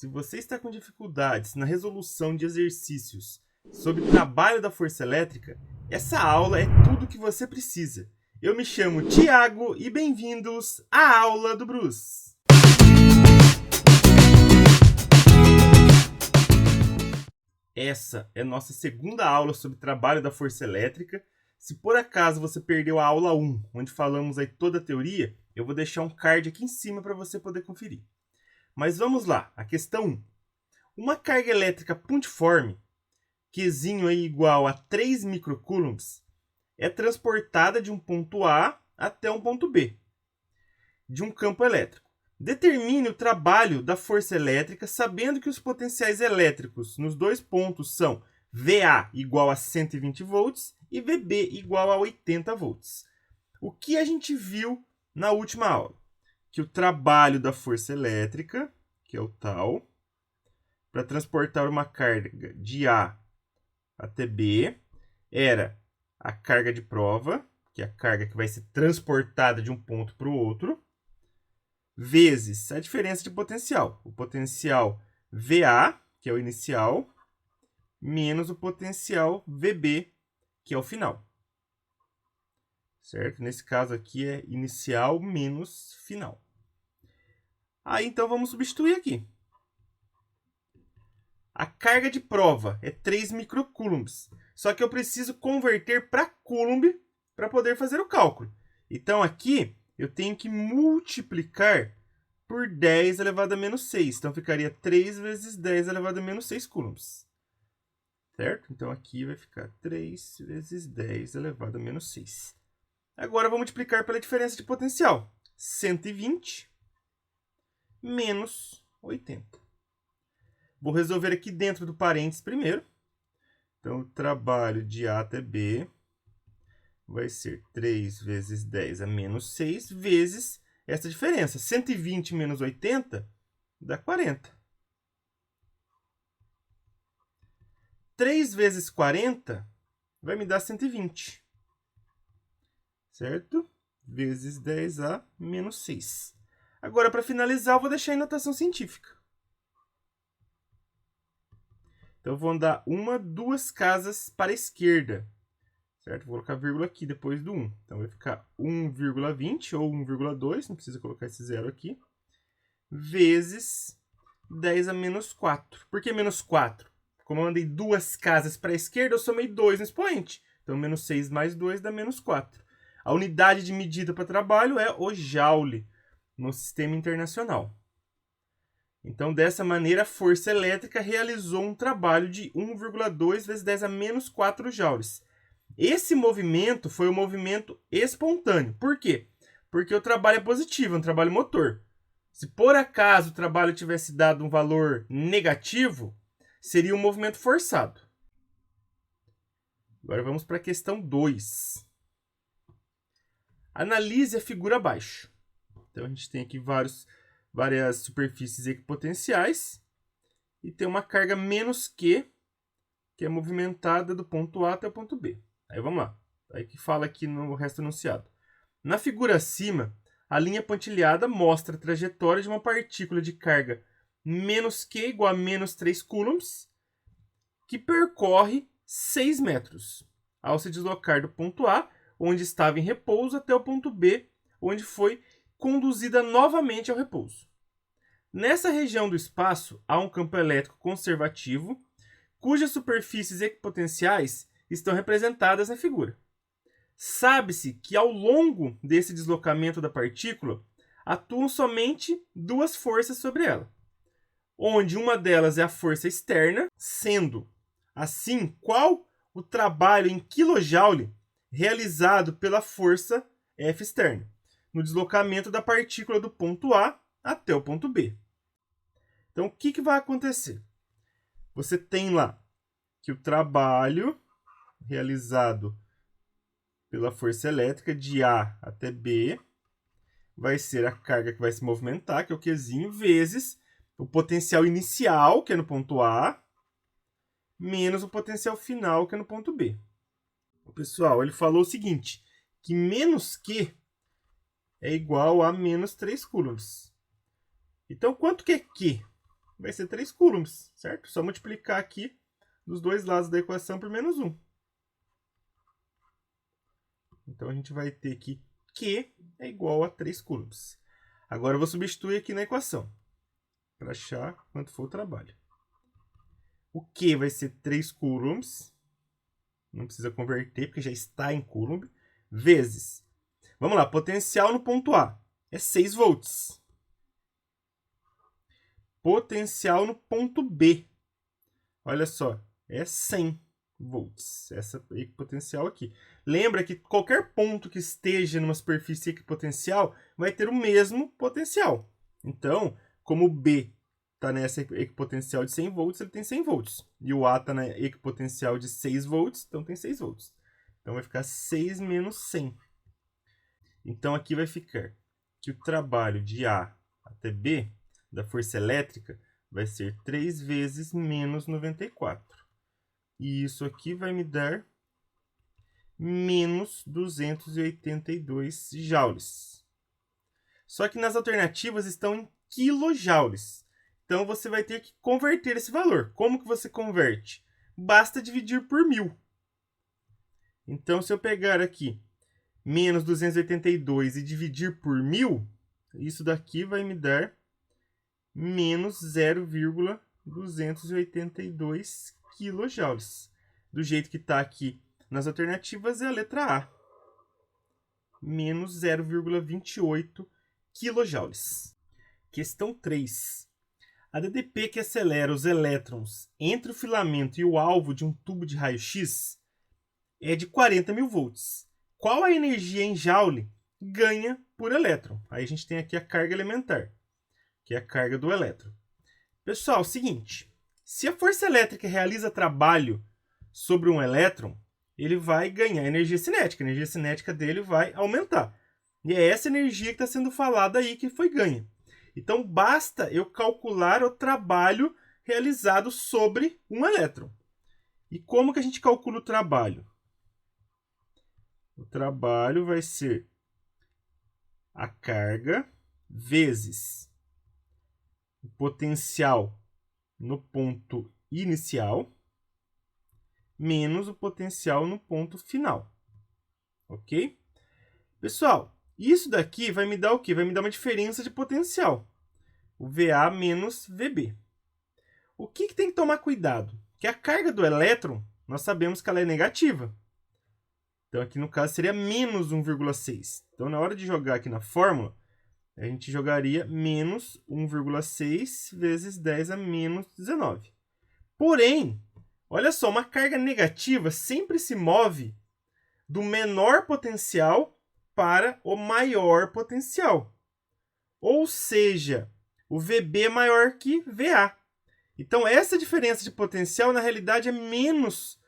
Se você está com dificuldades na resolução de exercícios sobre trabalho da força elétrica, essa aula é tudo o que você precisa. Eu me chamo Tiago e bem-vindos à aula do Bruce. Essa é nossa segunda aula sobre trabalho da força elétrica. Se por acaso você perdeu a aula 1, onde falamos aí toda a teoria, eu vou deixar um card aqui em cima para você poder conferir. Mas vamos lá, a questão 1. Uma carga elétrica pontiforme, Qzinho aí igual a 3 microcoulombs, é transportada de um ponto A até um ponto B, de um campo elétrico. Determine o trabalho da força elétrica sabendo que os potenciais elétricos nos dois pontos são VA igual a 120 volts e VB igual a 80 volts. O que a gente viu na última aula? Que o trabalho da força elétrica, que é o tal, para transportar uma carga de A até B, era a carga de prova, que é a carga que vai ser transportada de um ponto para o outro, vezes a diferença de potencial. O potencial VA, que é o inicial, menos o potencial VB, que é o final. Certo? Nesse caso aqui é inicial menos final. Aí então vamos substituir aqui. A carga de prova é 3 microcoulombs. Só que eu preciso converter para coulomb para poder fazer o cálculo. Então aqui eu tenho que multiplicar por 10 elevado a menos 6. Então ficaria 3 vezes 10 elevado a menos 6 coulombs. Certo? Então aqui vai ficar 3 vezes 10 elevado a menos 6. Agora vou multiplicar pela diferença de potencial. 120 menos 80. Vou resolver aqui dentro do parênteses primeiro. Então, o trabalho de A até B vai ser 3 vezes 10 a menos 6 vezes essa diferença. 120 menos 80 dá 40. 3 vezes 40 vai me dar 120. Certo? Vezes 10a menos 6. Agora, para finalizar, eu vou deixar em notação científica. Então, eu vou andar 2 casas para a esquerda. Certo? Vou colocar vírgula aqui depois do 1. Então, vai ficar 1,20 ou 1,2, não precisa colocar esse zero aqui, vezes 10 a menos 4. Por que menos 4? Como eu andei 2 casas para a esquerda, eu somei 2 no expoente. Então, menos 6 mais 2 dá menos 4. A unidade de medida para trabalho é o joule no sistema internacional. Então, dessa maneira, a força elétrica realizou um trabalho de 1,2 vezes 10 a menos 4 joules. Esse movimento foi um movimento espontâneo. Por quê? Porque o trabalho é positivo, é um trabalho motor. Se por acaso o trabalho tivesse dado um valor negativo, seria um movimento forçado. Agora vamos para a questão 2. Analise a figura abaixo. Então, a gente tem aqui várias superfícies equipotenciais e tem uma carga menos Q, que é movimentada do ponto A até o ponto B. Aí vamos lá. Aí que fala aqui no resto enunciado. Na figura acima, a linha pontilhada mostra a trajetória de uma partícula de carga menos Q igual a menos 3 coulombs, que percorre 6 metros, ao se deslocar do ponto A, onde estava em repouso, até o ponto B, onde foi conduzida novamente ao repouso. Nessa região do espaço, há um campo elétrico conservativo, cujas superfícies equipotenciais estão representadas na figura. Sabe-se que ao longo desse deslocamento da partícula, atuam somente 2 forças sobre ela, onde uma delas é a força externa, sendo assim qual o trabalho em kJ realizado pela força F externa, no deslocamento da partícula do ponto A até o ponto B. Então, o que vai acontecer? Você tem lá que o trabalho realizado pela força elétrica de A até B vai ser a carga que vai se movimentar, que é o Qzinho, vezes o potencial inicial, que é no ponto A, menos o potencial final, que é no ponto B. Pessoal, ele falou o seguinte, que menos Q é igual a menos 3 coulombs. Então, quanto que é Q? vai ser 3 coulombs, certo? Só multiplicar aqui dos dois lados da equação por menos 1. Então, a gente vai ter que Q é igual a 3 coulombs. Agora, eu vou substituir aqui na equação, para achar quanto for o trabalho. O Q vai ser 3 coulombs, não precisa converter, porque já está em coulomb, vezes, vamos lá, potencial no ponto A é 6 volts. Potencial no ponto B, olha só, é 100 volts, essa equipotencial aqui. Lembra que qualquer ponto que esteja numa superfície equipotencial vai ter o mesmo potencial. Então, como o B está nessa equipotencial de 100 volts, ele tem 100 volts. E o A está na equipotencial de 6 volts, então tem 6 volts. Então, vai ficar 6 menos 100. Então, aqui vai ficar que o trabalho de A até B da força elétrica vai ser 3 vezes menos 94. E isso aqui vai me dar menos 282 joules. Só que nas alternativas estão em quilojoules. Então, você vai ter que converter esse valor. Como que você converte? Basta dividir por 1000. Então, se eu pegar aqui menos 282 e dividir por 1000, isso daqui vai me dar menos 0,282 quilojoules. Do jeito que está aqui nas alternativas, é a letra A. Menos 0,28 quilojoules. Questão 3. A DDP que acelera os elétrons entre o filamento e o alvo de um tubo de raio-x é de 40.000 volts. Qual a energia em joule ganha por elétron? Aí a gente tem aqui a carga elementar, que é a carga do elétron. Pessoal, seguinte, se a força elétrica realiza trabalho sobre um elétron, ele vai ganhar energia cinética. A energia cinética dele vai aumentar. E é essa energia que está sendo falada aí que foi ganha. Então, basta eu calcular o trabalho realizado sobre um elétron. E como que a gente calcula o trabalho? O trabalho vai ser a carga vezes o potencial no ponto inicial menos o potencial no ponto final. Ok? Pessoal, isso daqui vai me dar o quê? Vai me dar uma diferença de potencial. O VA menos VB. O que tem que tomar cuidado? Que a carga do elétron, nós sabemos que ela é negativa. Então, aqui no caso, seria menos 1,6. Então, na hora de jogar aqui na fórmula, a gente jogaria menos 1,6 vezes 10 a menos 19. Porém, olha só, uma carga negativa sempre se move do menor potencial para o maior potencial. Ou seja, o VB é maior que VA. Então, essa diferença de potencial, na realidade, é menos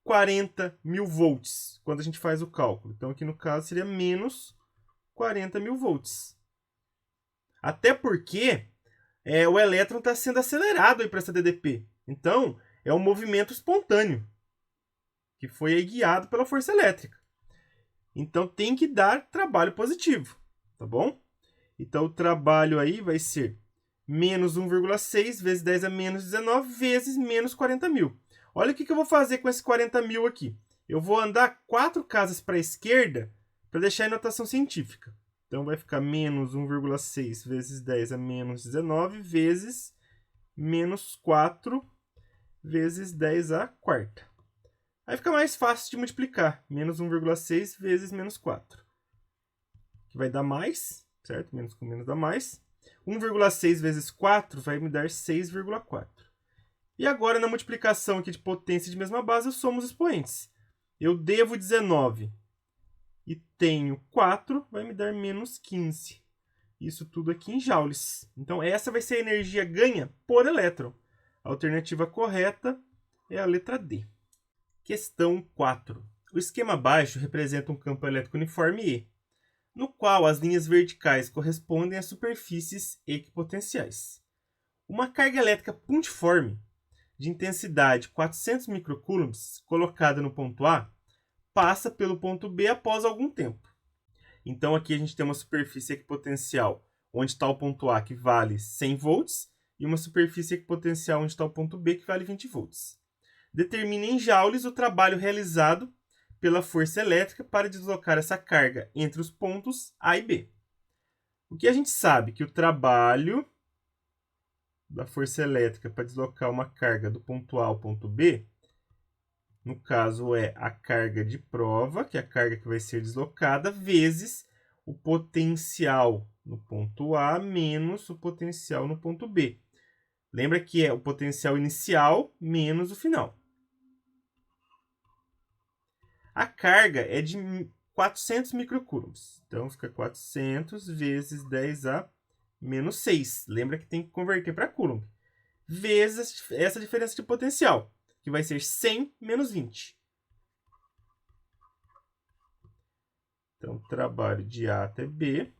40.000 volts, quando a gente faz o cálculo. Então, aqui no caso, seria menos 40.000 volts. Até porque o elétron está sendo acelerado para essa DDP. Então, é um movimento espontâneo, que foi aí guiado pela força elétrica. Então, tem que dar trabalho positivo, tá bom? Então, o trabalho aí vai ser menos 1,6 vezes 10 a menos 19 vezes menos 40.000. Olha o que eu vou fazer com esse 40.000 aqui. Eu vou andar 4 casas para a esquerda para deixar em notação científica. Então, vai ficar menos 1,6 vezes 10 a menos 19 vezes menos 4 vezes 10 a quarta. Aí fica mais fácil de multiplicar. Menos 1,6 vezes menos 4. Que vai dar mais, certo? Menos com menos dá mais. 1,6 vezes 4 vai me dar 6,4. E agora, na multiplicação aqui de potência de mesma base, eu somo os expoentes. Eu devo 19 e tenho 4, vai me dar menos 15. Isso tudo aqui em joules. Então, essa vai ser a energia ganha por elétron. A alternativa correta é a letra D. Questão 4. O esquema abaixo representa um campo elétrico uniforme E, no qual as linhas verticais correspondem às superfícies equipotenciais. Uma carga elétrica pontiforme de intensidade 400 microcoulombs colocada no ponto A passa pelo ponto B após algum tempo. Então, aqui a gente tem uma superfície equipotencial onde está o ponto A que vale 100 volts e uma superfície equipotencial onde está o ponto B, que vale 20 volts. Determine em joules o trabalho realizado pela força elétrica para deslocar essa carga entre os pontos A e B. O que a gente sabe? Que o trabalho da força elétrica para deslocar uma carga do ponto A ao ponto B, no caso é a carga de prova, que é a carga que vai ser deslocada, vezes o potencial no ponto A menos o potencial no ponto B. Lembra que é o potencial inicial menos o final. A carga é de 400 microcoulombs. Então, fica 400 vezes 10A menos 6. Lembra que tem que converter para coulomb. Vezes essa diferença de potencial, que vai ser 100 menos 20. Então, o trabalho de A até B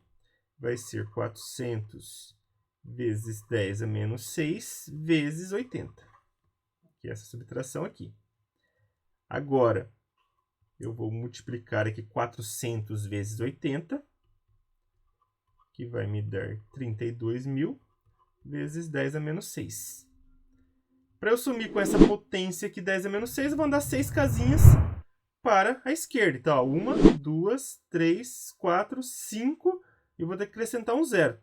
vai ser 400 vezes 10 a menos 6 vezes 80. Que é essa subtração aqui. Agora, eu vou multiplicar aqui 400 vezes 80, que vai me dar 32.000 vezes 10 a menos 6. Para eu sumir com essa potência aqui, 10 a menos 6, eu vou andar 6 casinhas para a esquerda. Então, 1, 2, 3, 4, 5, e eu vou acrescentar um zero.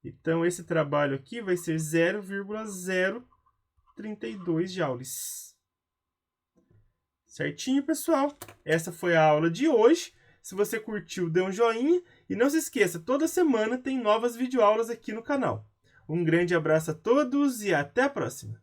Então, esse trabalho aqui vai ser 0,032 joules. Certinho, pessoal? Essa foi a aula de hoje. Se você curtiu, dê um joinha. E não se esqueça, toda semana tem novas videoaulas aqui no canal. Um grande abraço a todos e até a próxima!